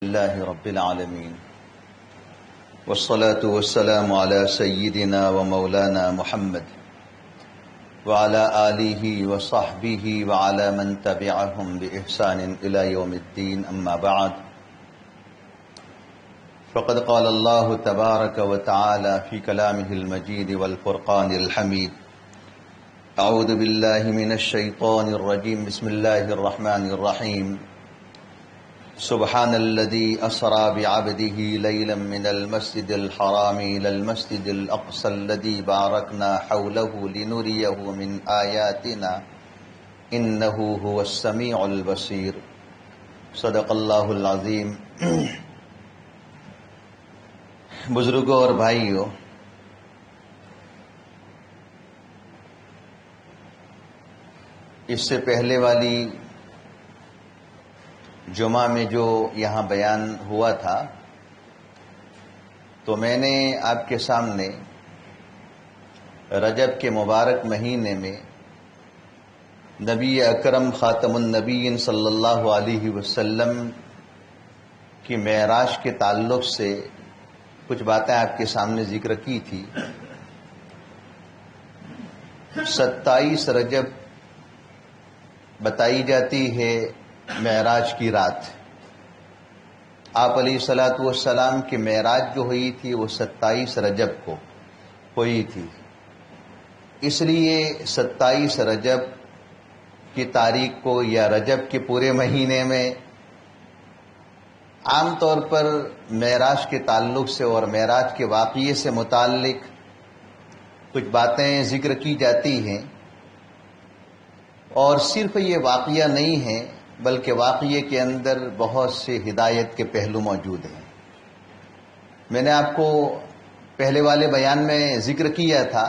لله رب العالمين والصلاة والسلام على سيدنا ومولانا محمد وعلى آله وصحبه وعلى من تبعهم بإحسان إلى يوم الدين أما بعد فقد قال الله تبارك وتعالى في كلامه المجيد والفرقان الحميد أعوذ بالله من الشيطان الرجيم بسم الله الرحمن الرحيم سبحان الذي أسرى بعبده ليلا من المسجد الحرام إلى المسجد الأقصى الذي باركنا حوله لنريه من آياتنا إنه هو السميع البصير صدق الله العظيم. بزرگوں اور بھائیوں، اس سے پہلے والی جمعہ میں جو یہاں بیان ہوا تھا تو میں نے آپ کے سامنے رجب کے مبارک مہینے میں نبی اکرم خاتم النبیین صلی اللہ علیہ وسلم کی معراج کے تعلق سے کچھ باتیں آپ کے سامنے ذکر کی تھی. 27 رجب بتائی جاتی ہے معراج کی رات. آپ علیہ الصلوۃ والسلام کی معراج جو ہوئی تھی وہ 27 رجب کو ہوئی تھی. اس لیے 27 رجب کی تاریخ کو یا رجب کے پورے مہینے میں عام طور پر معراج کے تعلق سے اور معراج کے واقعے سے متعلق کچھ باتیں ذکر کی جاتی ہیں، اور صرف یہ واقعہ نہیں ہے بلکہ واقعے کے اندر بہت سے ہدایت کے پہلو موجود ہیں. میں نے آپ کو پہلے والے بیان میں ذکر کیا تھا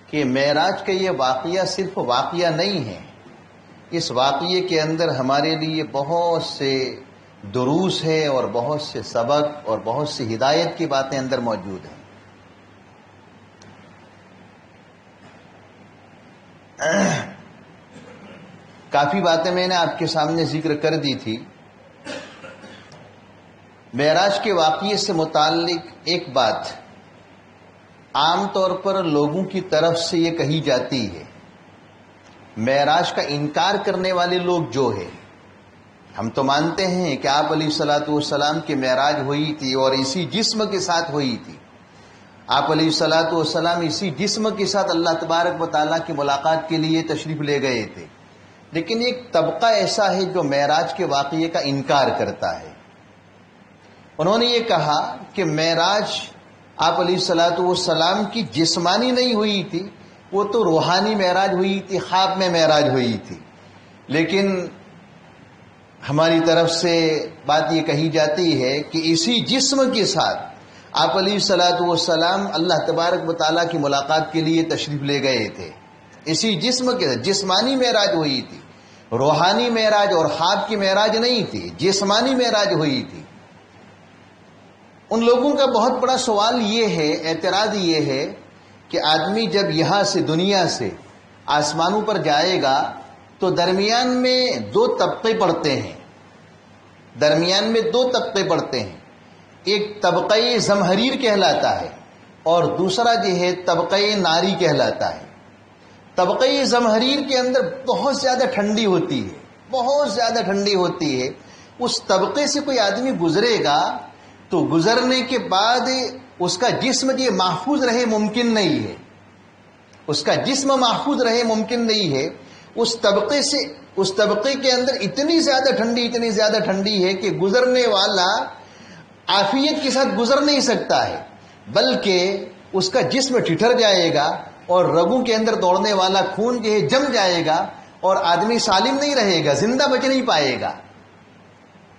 کہ معراج کا یہ واقعہ صرف واقعہ نہیں ہے، اس واقعے کے اندر ہمارے لیے بہت سے دروس ہے اور بہت سے سبق اور بہت سی ہدایت کی باتیں اندر موجود ہیں. کافی باتیں میں نے آپ کے سامنے ذکر کر دی تھی. معراج کے واقعے سے متعلق ایک بات عام طور پر لوگوں کی طرف سے یہ کہی جاتی ہے، معراج کا انکار کرنے والے لوگ جو ہے، ہم تو مانتے ہیں کہ آپ علیہ الصلوۃ والسلام کی معراج ہوئی تھی اور اسی جسم کے ساتھ ہوئی تھی. آپ علیہ الصلوۃ والسلام اسی جسم کے ساتھ اللہ تبارک و تعالیٰ کی ملاقات کے لیے تشریف لے گئے تھے. لیکن ایک طبقہ ایسا ہے جو معراج کے واقعے کا انکار کرتا ہے. انہوں نے یہ کہا کہ معراج آپ علیہ الصلوۃ والسلام کی جسمانی نہیں ہوئی تھی، وہ تو روحانی معراج ہوئی تھی، خواب میں معراج ہوئی تھی. لیکن ہماری طرف سے بات یہ کہی جاتی ہے کہ اسی جسم کے ساتھ آپ علیہ الصلوۃ والسلام اللہ تبارک و تعالیٰ کی ملاقات کے لیے تشریف لے گئے تھے. اسی جسم کے ساتھ جسمانی معراج ہوئی تھی، روحانی معراج اور خواب کی معراج نہیں تھی، جسمانی معراج ہوئی تھی. ان لوگوں کا بہت بڑا سوال یہ ہے، اعتراض یہ ہے کہ آدمی جب یہاں سے دنیا سے آسمانوں پر جائے گا تو درمیان میں دو طبقے پڑتے ہیں. درمیان میں دو طبقے پڑتے ہیں. ایک طبقہ زمہریر کہلاتا ہے اور دوسرا جو ہے طبقہ ناری کہلاتا ہے. طبقہ زمہریر کے اندر بہت زیادہ ٹھنڈی ہوتی ہے، بہت زیادہ ٹھنڈی ہوتی ہے. اس طبقے سے کوئی آدمی گزرے گا تو گزرنے کے بعد اس کا جسم یہ محفوظ رہے ممکن نہیں ہے، اس کا جسم محفوظ رہے ممکن نہیں ہے. اس طبقے کے اندر اتنی زیادہ ٹھنڈی ہے کہ گزرنے والا عافیت کے ساتھ گزر نہیں سکتا ہے، بلکہ اس کا جسم ٹھٹر جائے گا اور رگوں کے اندر دوڑنے والا خون جو ہے جم جائے گا اور آدمی سالم نہیں رہے گا، زندہ بچ نہیں پائے گا.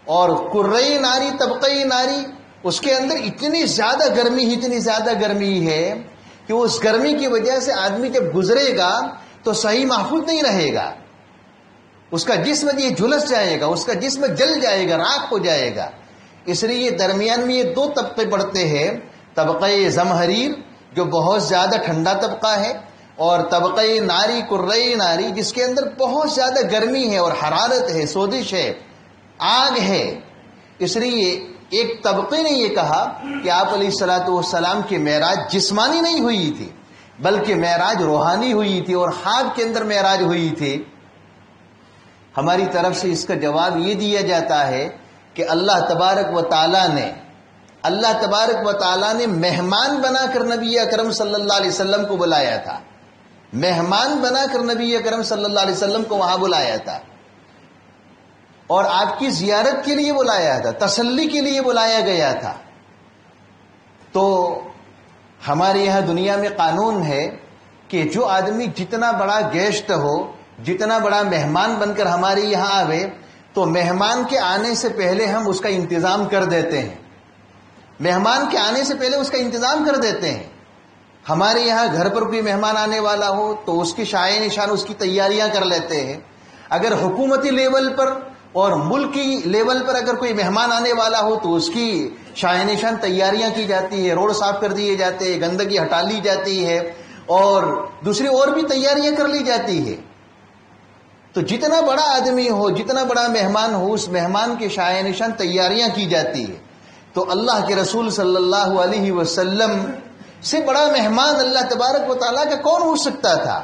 اور قرۂ ناری، طبقہ ناری، اس کے اندر اتنی زیادہ گرمی ہے کہ اس گرمی کی وجہ سے آدمی جب گزرے گا تو صحیح محفوظ نہیں رہے گا، اس کا جسم یہ جھلس جائے گا، اس کا جسم جل جائے گا، راکھ ہو جائے گا. اس لیے درمیان میں یہ دو طبقے پڑتے ہیں، طبقہ زمہریر جو بہت زیادہ ٹھنڈا طبقہ ہے، اور طبقہ ناری، قرۂ ناری، جس کے اندر بہت زیادہ گرمی ہے اور حرارت ہے، سوزش ہے، آگ ہے. اس لیے ایک طبقے نے یہ کہا کہ آپ علیہ الصلوۃ والسلام کی معراج جسمانی نہیں ہوئی تھی بلکہ معراج روحانی ہوئی تھی اور خواب کے اندر معراج ہوئی تھی۔ ہماری طرف سے اس کا جواب یہ دیا جاتا ہے کہ اللہ تبارک و تعالیٰ نے مہمان بنا کر نبی اکرم صلی اللہ علیہ وسلم کو بلایا تھا، مہمان بنا کر نبی اکرم صلی اللہ علیہ وسلم کو وہاں بلایا تھا اور آپ کی زیارت کے لیے بلایا تھا، تسلی کے لیے بلایا گیا تھا۔ تو ہمارے یہاں دنیا میں قانون ہے کہ جو آدمی جتنا بڑا گیسٹ ہو، جتنا بڑا مہمان بن کر ہمارے یہاں آوے، تو مہمان کے آنے سے پہلے ہم اس کا انتظام کر دیتے ہیں، مہمان کے آنے سے پہلے اس کا انتظام کر دیتے ہیں۔ ہمارے یہاں گھر پر کوئی مہمان آنے والا ہو تو اس کی شائع نشان، اس کی تیاریاں کر لیتے ہیں۔ اگر حکومتی لیول پر اور ملکی لیول پر اگر کوئی مہمان آنے والا ہو تو اس کی شائع نشان تیاریاں کی جاتی ہے، روڈ صاف کر دیے جاتے ہیں، گندگی ہٹا لی جاتی ہے اور دوسری اور بھی تیاریاں کر لی جاتی ہے۔ تو جتنا بڑا آدمی ہو، جتنا بڑا مہمان ہو، اس مہمان کے شائع نشان تیاریاں کی جاتی ہے۔ تو اللہ کے رسول صلی اللہ علیہ وسلم سے بڑا مہمان اللہ تبارک و تعالیٰ کا کون ہو سکتا تھا؟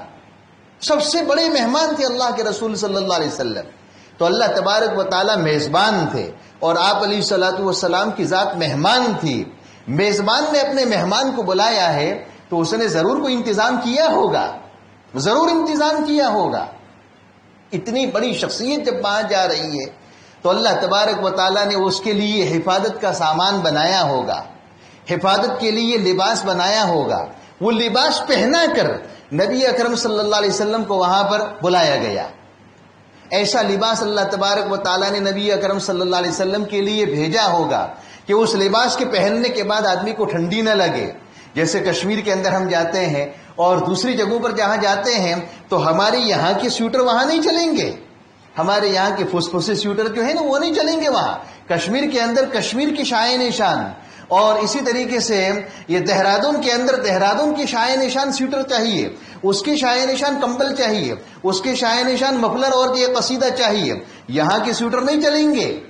سب سے بڑے مہمان تھے اللہ کے رسول صلی اللہ علیہ وسلم۔ تو اللہ تبارک و تعالیٰ میزبان تھے اور آپ علیہ الصلوۃ والسلام کی ذات مہمان تھی۔ میزبان نے اپنے مہمان کو بلایا ہے تو اس نے ضرور کوئی انتظام کیا ہوگا، ضرور انتظام کیا ہوگا۔ اتنی بڑی شخصیت جب وہاں جا رہی ہے تو اللہ تبارک و تعالیٰ نے اس کے لیے حفاظت کا سامان بنایا ہوگا، حفاظت کے لیے لباس بنایا ہوگا۔ وہ لباس پہنا کر نبی اکرم صلی اللہ علیہ وسلم کو وہاں پر بلایا گیا۔ ایسا لباس اللہ تبارک و تعالیٰ نے نبی اکرم صلی اللہ علیہ وسلم کے لیے بھیجا ہوگا کہ اس لباس کے پہننے کے بعد آدمی کو ٹھنڈی نہ لگے۔ جیسے کشمیر کے اندر ہم جاتے ہیں اور دوسری جگہوں پر جہاں جاتے ہیں تو ہمارے یہاں کے سویٹر وہاں نہیں چلیں گے، ہمارے یہاں کے فسفسی سویٹر جو ہے نا وہ نہیں چلیں گے وہاں۔ کشمیر کے اندر کشمیر کی شائع نشان، اور اسی طریقے سے یہ دہرادون کے اندر دہرادون کی شائع نشان سویٹر چاہیے، اس کی شائع نشان کمبل چاہیے، اس کی شائع نشان مفلر اور یہ قصیدہ چاہیے۔ یہاں کے سویٹر نہیں چلیں گے۔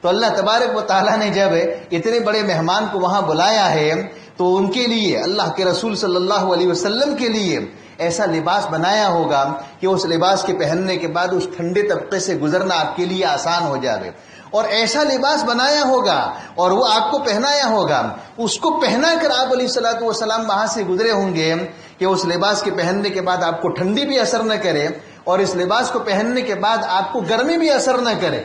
تو اللہ تبارک و تعالیٰ نے جب اتنے بڑے مہمان کو وہاں بلایا ہے تو ان کے لیے، اللہ کے رسول صلی اللہ علیہ وسلم کے لیے ایسا لباس بنایا ہوگا کہ اس لباس کے پہننے کے بعد اس ٹھنڈے طبقے سے گزرنا آپ کے لیے آسان ہو جائے۔ اور ایسا لباس بنایا ہوگا اور وہ آپ کو پہنایا ہوگا، اس کو پہنا کر آپ علیہ الصلوۃ والسلام وہاں سے گزرے ہوں گے کہ اس لباس کے پہننے کے بعد آپ کو ٹھنڈی بھی اثر نہ کرے اور اس لباس کو پہننے کے بعد آپ کو گرمی بھی اثر نہ کرے۔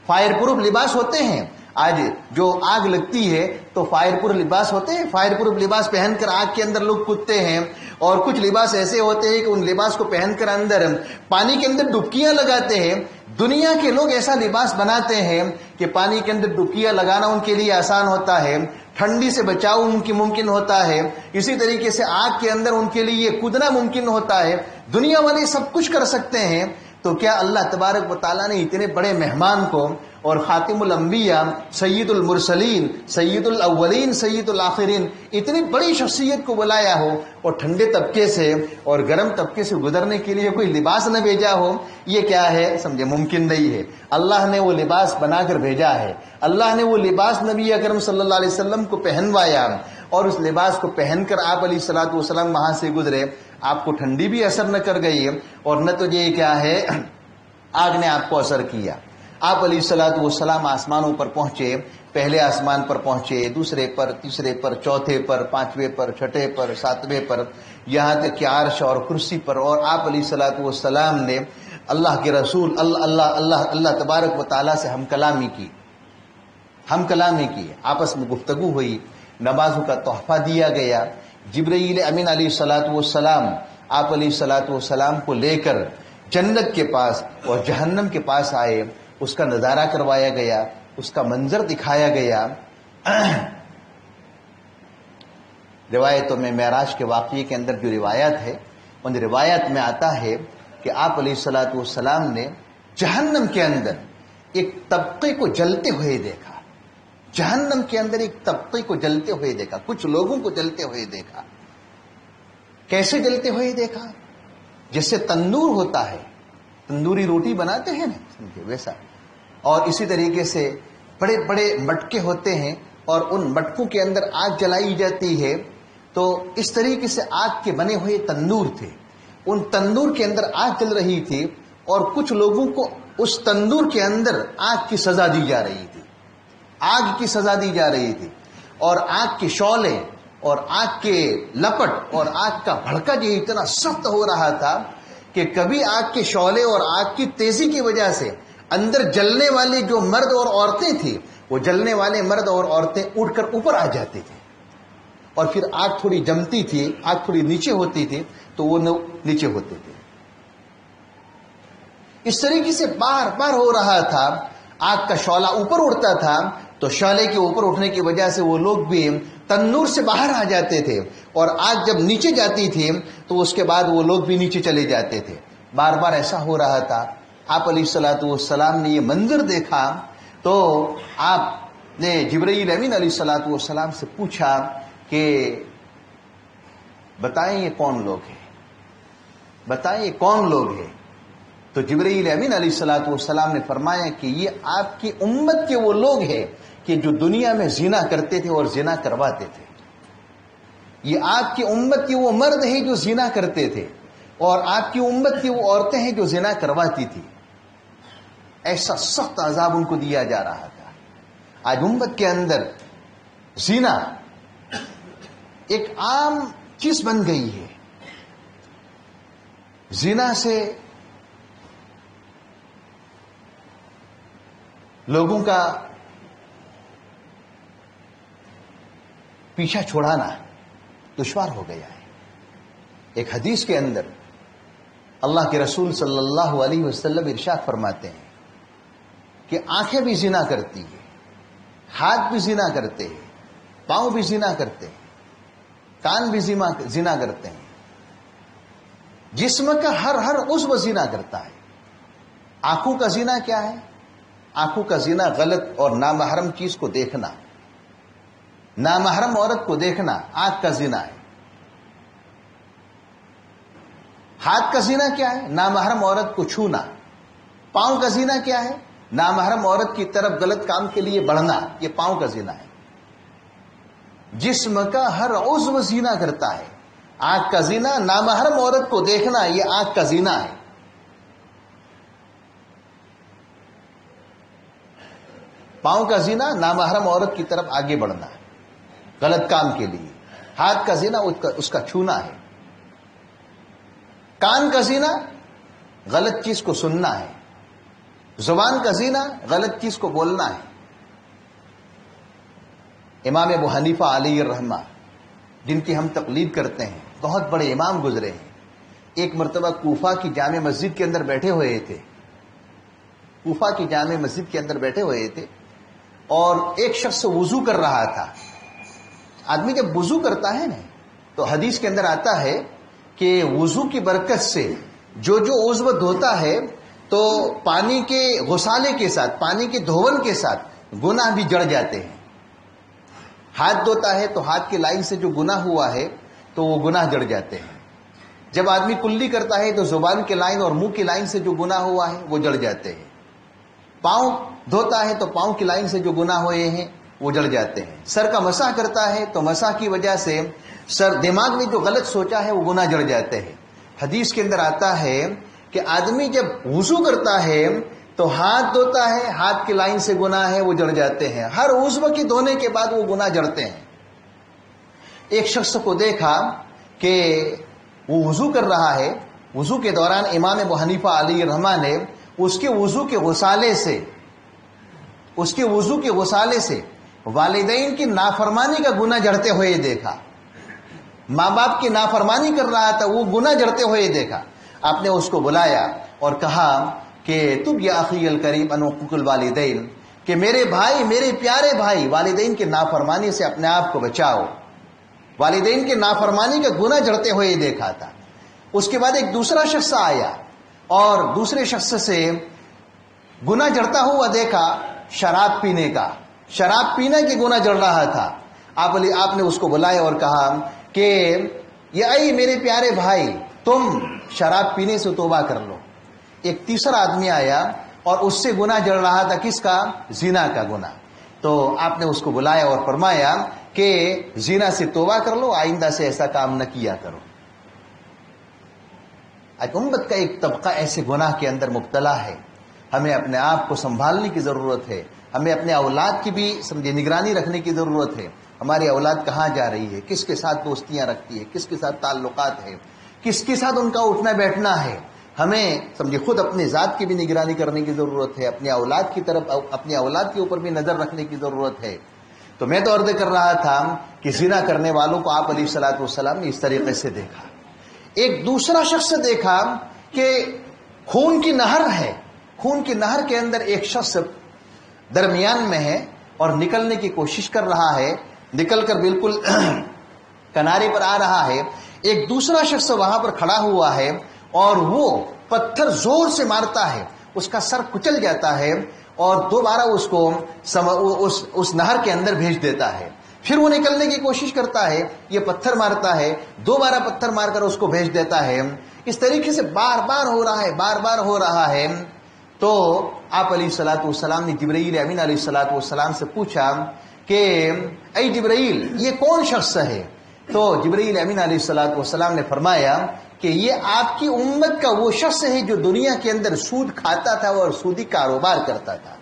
فائر پروف لباس ہوتے ہیں، آج جو آگ لگتی ہے تو فائر پروف لباس ہوتے ہیں، فائر پروف لباس پہن کر آگ کے اندر لوگ کودتے ہیں، اور کچھ لباس ایسے ہوتے ہیں کہ ان لباس کو پہن کر اندر پانی کے اندر ڈبکیاں لگاتے ہیں۔ دنیا کے لوگ ایسا لباس بناتے ہیں کہ پانی کے اندر ڈبکیاں لگانا ان کے لیے آسان ہوتا ہے، ٹھنڈی سے بچاؤ ان کی ممکن ہوتا ہے، اسی طریقے سے آگ کے اندر ان کے لیے کودنا ممکن ہوتا ہے۔ دنیا والے سب کچھ کر سکتے ہیں، تو کیا اللہ تبارک و تعالیٰ نے اتنے بڑے مہمان کو اور خاتم الانبیاء، سید المرسلین، سید الاولین، سید الآخرین، اتنی بڑی شخصیت کو بلایا ہو اور ٹھنڈے طبقے سے اور گرم طبقے سے گزرنے کے لیے کوئی لباس نہ بھیجا ہو؟ یہ کیا ہے؟ سمجھے ممکن نہیں ہے۔ اللہ نے وہ لباس بنا کر بھیجا ہے، اللہ نے وہ لباس نبی اکرم صلی اللہ علیہ وسلم کو پہنوایا اور اس لباس کو پہن کر آپ علیہ الصلوۃ والسلام وہاں سے گزرے۔ آپ کو ٹھنڈی بھی اثر نہ کر گئی اور نہ تو یہ کیا ہے آگ نے آپ کو اثر کیا۔ آپ علیہ الصلوۃ والسلام آسمانوں پر پہنچے، پہلے آسمان پر پہنچے، دوسرے پر، تیسرے پر، چوتھے پر، پانچویں پر، چھٹے پر، ساتویں پر، یہاں تک کہ عرش اور کرسی پر، اور آپ علیہ الصلوۃ والسلام نے اللہ کے رسول اللہ تبارک و تعالیٰ سے ہم کلامی کی، آپس میں گفتگو ہوئی، نمازوں کا تحفہ دیا گیا۔ جبرائیل امین علیہ الصلوۃ والسلام آپ علیہ الصلوۃ والسلام کو لے کر جنت کے پاس اور جہنم کے پاس آئے، اس کا نظارہ کروایا گیا، اس کا منظر دکھایا گیا۔ روایتوں میں معراج کے واقعے کے اندر جو روایت ہے ان روایت میں آتا ہے کہ آپ علیہ الصلوۃ والسلام نے جہنم کے اندر ایک طبقے کو جلتے ہوئے دیکھا، جہنم کے اندر ایک طبقے کو جلتے ہوئے دیکھا، کچھ لوگوں کو جلتے ہوئے دیکھا۔ کیسے جلتے ہوئے دیکھا؟ جیسے تندور ہوتا ہے، تندوری روٹی بناتے ہیں نا، سمجھے ویسا، اور اسی طریقے سے بڑے بڑے مٹکے ہوتے ہیں اور ان مٹکوں کے اندر آگ جلائی جاتی ہے، تو اس طریقے سے آگ کے بنے ہوئے تندور تھے، ان تندور کے اندر آگ جل رہی تھی اور کچھ لوگوں کو اس تندور کے اندر آگ کی سزا دی جا رہی تھی، آگ کی سزا دی جا رہی تھی، اور آگ کے شعلے اور آگ کے لپٹ اور آگ کا بھڑکا جو اتنا سخت ہو رہا تھا کہ کبھی آگ کے شعلے اور آگ کی تیزی کی وجہ سے اندر جلنے والے جو مرد اور عورتیں تھیں، وہ جلنے والے مرد اور عورتیں اٹھ کر اوپر آ جاتے تھے، اور پھر آگ تھوڑی جمتی تھی، آگ تھوڑی نیچے ہوتی تھی تو وہ نیچے ہوتے تھے۔ اس طریقے سے بار بار ہو رہا تھا، آگ کا شعلہ اوپر اڑتا تھا تو شعلے کے اوپر اٹھنے کی وجہ سے وہ لوگ بھی تنور سے باہر آ جاتے تھے، اور آگ جب نیچے جاتی تھی تو اس کے بعد وہ لوگ بھی نیچے چلے جاتے تھے۔ بار بار ایسا ہو رہا تھا۔ آپ علیہ الصلوۃ والسلام نے یہ منظر دیکھا تو آپ نے جبرائیل امین علیہ الصلوۃ والسلام سے پوچھا کہ بتائیں یہ کون لوگ ہیں، بتائیں یہ کون لوگ ہیں؟ تو جبرائیل امین علیہ الصلوۃ والسلام نے فرمایا کہ یہ آپ کی امت کے وہ لوگ ہیں کہ جو دنیا میں زنا کرتے تھے اور زنا کرواتے تھے۔ یہ آپ کی امت کے وہ مرد ہیں جو زنا کرتے تھے، اور آپ کی امت کی وہ عورتیں ہیں جو زنا کرواتی تھی۔ ایسا سخت عذاب ان کو دیا جا رہا تھا۔ آج امت کے اندر زنا ایک عام چیز بن گئی ہے۔ زنا سے لوگوں کا پیچھا چھوڑانا دشوار ہو گیا ہے۔ ایک حدیث کے اندر اللہ کے رسول صلی اللہ علیہ وسلم ارشاد فرماتے ہیں کہ آنکھیں بھی زنا کرتی ہیں، ہاتھ بھی زنا کرتے ہیں، پاؤں بھی زنا کرتے ہیں، کان بھی زنا کرتے ہیں، جسم کا ہر عضو زنا کرتا ہے۔ آنکھوں کا زنا کیا ہے؟ آنکھوں کا زنا غلط اور نامحرم چیز کو دیکھنا، نامحرم عورت کو دیکھنا آنکھ کا زنا ہے۔ ہاتھ کا زنا کیا ہے؟ نامحرم عورت کو چھونا۔ پاؤں کا زنا کیا ہے؟ نامحرم عورت کی طرف غلط کام کے لیے بڑھنا، یہ پاؤں کا زنا ہے۔ جسم کا ہر عضو زنا کرتا ہے۔ آنکھ کا زنا نامحرم عورت کو دیکھنا، یہ آنکھ کا زنا ہے۔ پاؤں کا زنا نامحرم عورت کی طرف آگے بڑھنا ہے غلط کام کے لیے۔ ہاتھ کا زنا اس کا چھونا ہے۔ کان کا زنا غلط چیز کو سننا ہے۔ زبان کا زنا غلط چیز کو بولنا ہے۔ امام ابو حنیفہ علیہ الرحمہ، جن کی ہم تقلید کرتے ہیں، بہت بڑے امام گزرے ہیں۔ ایک مرتبہ کوفہ کی جامع مسجد کے اندر بیٹھے ہوئے تھے، کوفہ کی جامع مسجد کے اندر بیٹھے ہوئے تھے، اور ایک شخص وضو کر رہا تھا۔ آدمی جب وضو کرتا ہے نا تو حدیث کے اندر آتا ہے کہ وضو کی برکت سے جو عضو دھوتا ہے تو پانی کے غسالے کے ساتھ، پانی کے دھون کے ساتھ گناہ بھی جڑ جاتے ہیں۔ ہاتھ دھوتا ہے تو ہاتھ کی لائن سے جو گناہ ہوا ہے تو وہ گناہ جڑ جاتے ہیں۔ جب آدمی کلی کرتا ہے تو زبان کی لائن اور منہ کی لائن سے جو گناہ ہوا ہے وہ جڑ جاتے ہیں۔ پاؤں دھوتا ہے تو پاؤں کی لائن سے جو گناہ ہوئے ہیں وہ جڑ جاتے ہیں۔ سر کا مسح کرتا ہے تو مسح کی وجہ سے دماغ میں جو غلط سوچا ہے وہ گناہ جڑ جاتے ہیں۔ حدیث کے اندر آتا ہے کہ آدمی جب وضو کرتا ہے تو ہاتھ دھوتا ہے، ہاتھ کی لائن سے گناہ ہے وہ جڑ جاتے ہیں۔ ہر عضو کی دھونے کے بعد وہ گناہ جڑتے ہیں۔ ایک شخص کو دیکھا کہ وہ وضو کر رہا ہے، وضو کے دوران امام ابو حنیفہ علیہ الرحمہ نے اس کے وضو کے غسالے سے والدین کی نافرمانی کا گناہ جڑتے ہوئے دیکھا۔ ماں باپ کی نافرمانی کر رہا تھا، وہ گناہ جڑتے ہوئے دیکھا۔ آپ نے اس کو بلایا اور کہا کہ تب یا اخی الکریم ان حقوق الوالدین، کہ میرے بھائی، میرے پیارے بھائی، والدین کی نافرمانی سے اپنے آپ کو بچاؤ۔ والدین کی نافرمانی کا گناہ جڑتے ہوئے دیکھا تھا۔ اس کے بعد ایک دوسرا شخص آیا اور دوسرے شخص سے گناہ جڑتا ہوا دیکھا، شراب پینے کا، شراب پینے کے گناہ جڑ رہا تھا۔ آپ نے اس کو بلایا اور کہا کہ یہ اے میرے پیارے بھائی، تم شراب پینے سے توبہ کر لو۔ ایک تیسرا آدمی آیا اور اس سے گناہ جڑ رہا تھا، کس کا؟ زنا کا گناہ۔ تو آپ نے اس کو بلایا اور فرمایا کہ زنا سے توبہ کر لو، آئندہ سے ایسا کام نہ کیا کرو۔ آج امت کا ایک طبقہ ایسے گناہ کے اندر مبتلا ہے، ہمیں اپنے آپ کو سنبھالنے کی ضرورت ہے، ہمیں اپنے اولاد کی بھی سمجھے نگرانی رکھنے کی ضرورت ہے۔ ہماری اولاد کہاں جا رہی ہے، کس کے ساتھ دوستیاں رکھتی ہے، کس کے ساتھ تعلقات ہے، کس کے ساتھ ان کا اٹھنا بیٹھنا ہے۔ ہمیں سمجھے خود اپنے ذات کی بھی نگرانی کرنے کی ضرورت ہے، اپنے اولاد کی طرف، اپنے اولاد کے اوپر بھی نظر رکھنے کی ضرورت ہے۔ تو میں تو عرض کر رہا تھا کہ زنا کرنے والوں کو آپ علیہ الصلوۃ والسلام نے اس طریقے سے دیکھا۔ ایک دوسرا شخص دیکھا کہ خون کی نہر ہے، خون کی نہر کے اندر ایک شخص درمیان میں ہے اور نکلنے کی کوشش کر رہا ہے، نکل کر بالکل کنارے پر آ رہا ہے۔ ایک دوسرا شخص وہاں پر کھڑا ہوا ہے اور وہ پتھر زور سے مارتا ہے، اس کا سر کچل جاتا ہے اور دوبارہ اس کو اس نہر کے اندر بھیج دیتا ہے۔ پھر وہ نکلنے کی کوشش کرتا ہے، یہ پتھر مارتا ہے، دوبارہ پتھر مار کر اس کو بھیج دیتا ہے۔ اس طریقے سے بار بار ہو رہا ہے، بار بار ہو رہا ہے۔ تو آپ علیہ الصلوۃ والسلام نے جبرائیل امین علیہ الصلوۃ والسلام سے پوچھا کہ اے جبرائیل، یہ کون شخص ہے؟ تو جبرائیل امین علیہ الصلوۃ والسلام نے فرمایا کہ یہ آپ کی امت کا وہ شخص ہے جو دنیا کے اندر سود کھاتا تھا اور سودی کاروبار کرتا تھا۔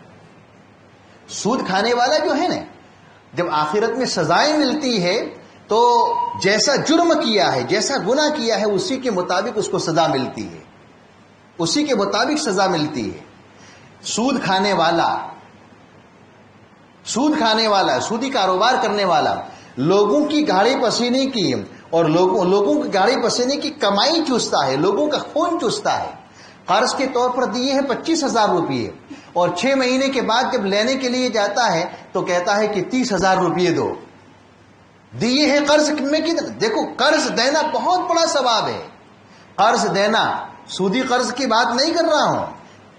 سود کھانے والا جو ہے نا، جب آخرت میں سزائیں ملتی ہے تو جیسا جرم کیا ہے، جیسا گناہ کیا ہے، اسی کے مطابق اس کو سزا ملتی ہے، اسی کے مطابق سزا ملتی ہے۔ سود کھانے والا، سودی کاروبار کرنے والا لوگوں کی گاڑی پسینے کی اور لوگوں کی گاڑی پسینے کی کمائی چوستا ہے، لوگوں کا خون چوستا ہے۔ قرض کے طور پر دیے ہیں 25,000 روپیے اور 6 مہینے کے بعد جب لینے کے لیے جاتا ہے تو کہتا ہے کہ 30,000 روپیے دو۔ دیے ہیں قرض میں کتنا؟ دیکھو، قرض دینا بہت بڑا ثواب ہے۔ قرض دینا، سودی قرض کی بات نہیں کر رہا ہوں،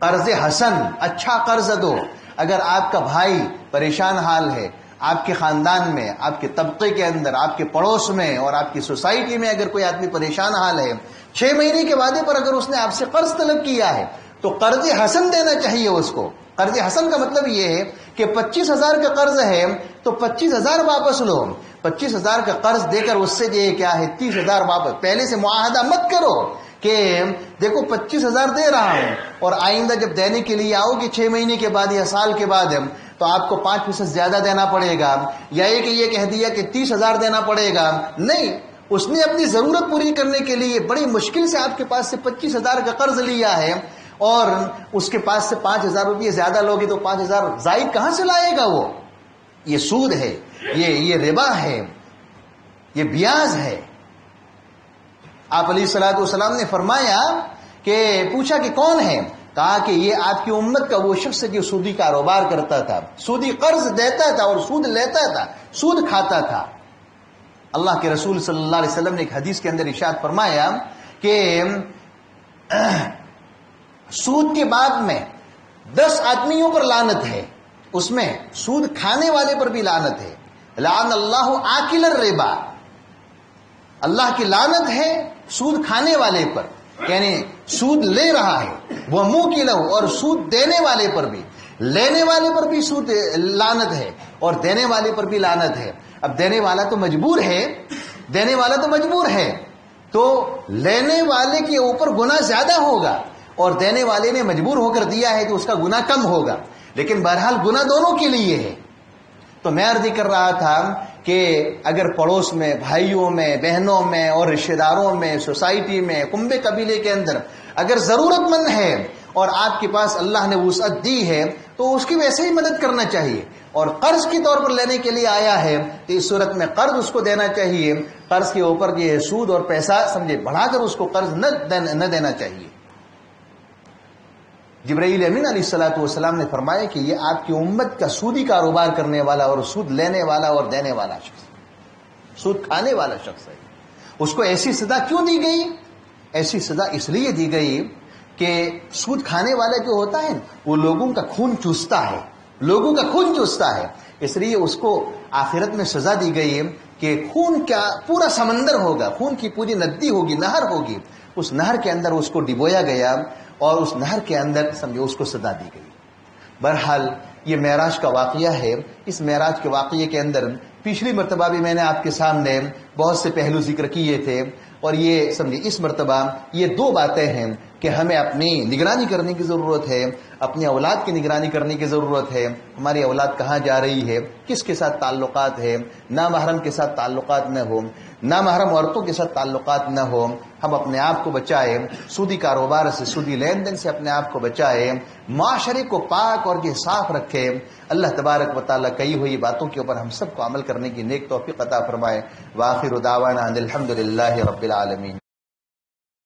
قرض حسن، اچھا قرض دو۔ اگر آپ کا بھائی پریشان حال ہے، آپ کے خاندان میں، آپ کے طبقے کے اندر، آپ کے پڑوس میں اور آپ کی سوسائٹی میں اگر کوئی آدمی پریشان حال ہے، 6 مہینے کے وعدے پر اگر اس نے آپ سے قرض طلب کیا ہے تو قرض حسن دینا چاہیے اس کو۔ قرض حسن کا مطلب یہ ہے کہ 25,000 کا قرض ہے تو 25,000 واپس لو۔ 25,000 کا قرض دے کر اس سے یہ کیا ہے 30,000 واپس۔ پہلے سے معاہدہ مت کرو کہ دیکھو 25,000 دے رہا ہوں اور آئندہ جب دینے کے لیے آؤ گے 6 مہینے کے بعد یا سال کے بعد تو آپ کو 5% زیادہ دینا پڑے گا، یا یہ کہہ دیا کہ 30,000 دینا پڑے گا۔ نہیں، اس نے اپنی ضرورت پوری کرنے کے لیے بڑی مشکل سے آپ کے پاس سے 25,000 کا قرض لیا ہے اور اس کے پاس سے 5,000 روپئے زیادہ لوگے تو 5,000 زائد کہاں سے لائے گا وہ؟ یہ سود ہے، یہ ربا ہے، یہ بیاج ہے۔ آپ علیہ الصلوۃ والسلام نے فرمایا کہ پوچھا کہ کون ہے؟ کہا کہ یہ آپ کی امت کا وہ شخص جو سودی کاروبار کرتا تھا، سودی قرض دیتا تھا اور سود لیتا تھا، سود کھاتا تھا۔ اللہ کے رسول صلی اللہ علیہ وسلم نے ایک حدیث کے اندر ارشاد فرمایا کہ سود کے بعد میں 10 آدمیوں پر لعنت ہے، اس میں سود کھانے والے پر بھی لعنت ہے۔ لعن اللہ آکل الربا، اللہ کی لعنت ہے سود کھانے والے پر، یعنی سود لے رہا ہے وہ منہ کی لہو، اور سود دینے والے پر بھی، لینے والے پر بھی سود لعنت ہے اور دینے والے پر بھی لعنت ہے۔ اب دینے والا تو مجبور ہے، دینے والا تو مجبور ہے تو لینے والے کے اوپر گناہ زیادہ ہوگا اور دینے والے نے مجبور ہو کر دیا ہے تو اس کا گناہ کم ہوگا، لیکن بہرحال گناہ دونوں کے لیے ہے۔ تو میں عرض کر رہا تھا کہ اگر پڑوس میں، بھائیوں میں، بہنوں میں اور رشتہ داروں میں، سوسائٹی میں، کنبے قبیلے کے اندر اگر ضرورت مند ہے اور آپ کے پاس اللہ نے وسعت دی ہے تو اس کی ویسے ہی مدد کرنا چاہیے، اور قرض کے طور پر لینے کے لیے آیا ہے تو اس صورت میں قرض اس کو دینا چاہیے، قرض کے اوپر یہ سود اور پیسہ سمجھے بڑھا کر اس کو قرض نہ دینا چاہیے۔ جبرائیل امین علیہ الصلوۃ والسلام نے فرمایا کہ یہ آپ کی امت کا سودی کاروبار کرنے والا اور سود لینے والا اور دینے والا شخص، سود کھانے والا شخص ہے۔ اس کو ایسی سزا کیوں دی گئی؟ ایسی سزا اس لیے دی گئی کہ سود کھانے والا جو ہوتا ہے وہ لوگوں کا خون چوستا ہے، لوگوں کا خون چوستا ہے، اس لیے اس کو آخرت میں سزا دی گئی ہے کہ خون کا پورا سمندر ہوگا، خون کی پوری ندی ہوگی، نہر ہوگی، اس نہر کے اندر اس کو ڈبویا گیا اور اس نہر کے اندر سمجھو اس کو سزا دی گئی۔ بہرحال یہ معراج کا واقعہ ہے. اس معراج کے واقعے کے اندر پچھلی مرتبہ بھی میں نے آپ کے سامنے بہت سے پہلو ذکر کیے تھے، اور یہ سمجھے اس مرتبہ یہ دو باتیں ہیں کہ ہمیں اپنی نگرانی کرنے کی ضرورت ہے، اپنی اولاد کی نگرانی کرنے کی ضرورت ہے. ہماری اولاد کہاں جا رہی ہے، کس کے ساتھ تعلقات ہے، نامحرم کے ساتھ تعلقات نہ ہو، نامحرم عورتوں کے ساتھ تعلقات نہ ہو. ہم اپنے آپ کو بچائیں سودی کاروبار سے، سودی لین دین سے اپنے آپ کو بچائیں، معاشرے کو پاک اور یہ صاف رکھیں. اللہ تبارک و تعالیٰ کہی ہوئی باتوں کے اوپر ہم سب کو عمل کرنے کی نیک توفیق عطا فرمائے. وآخر دعوانا ان الحمد للہ رب العالمین.